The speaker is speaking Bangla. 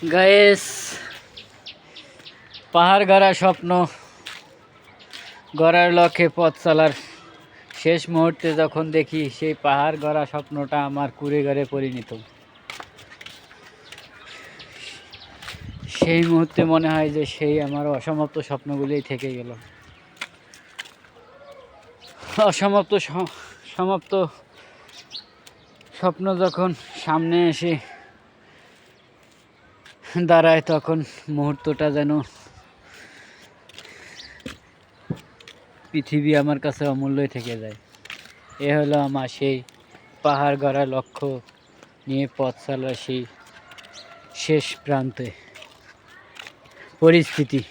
গায়েস, পাহাড় গড়ার স্বপ্ন গড়ার লক্ষ্যে পথ চলার শেষ মুহূর্তে যখন দেখি সেই পাহাড় গড়া স্বপ্নটা আমার কুঁড়েঘরে পরিণত, সেই মুহূর্তে মনে হয় যে সেই আমার অসমাপ্ত স্বপ্নগুলোই থেকে গেল। অসমাপ্ত সমাপ্ত স্বপ্ন যখন সামনে এসে দাঁড়ায় তখন মুহূর্তটা যেন পৃথিবী আমার কাছে অমূল্যই থেকে যায়। এ হলো আমার সেই পাহাড় গড়ার লক্ষ্য নিয়ে পথ চলার সেই শেষ প্রান্তে পরিস্থিতি।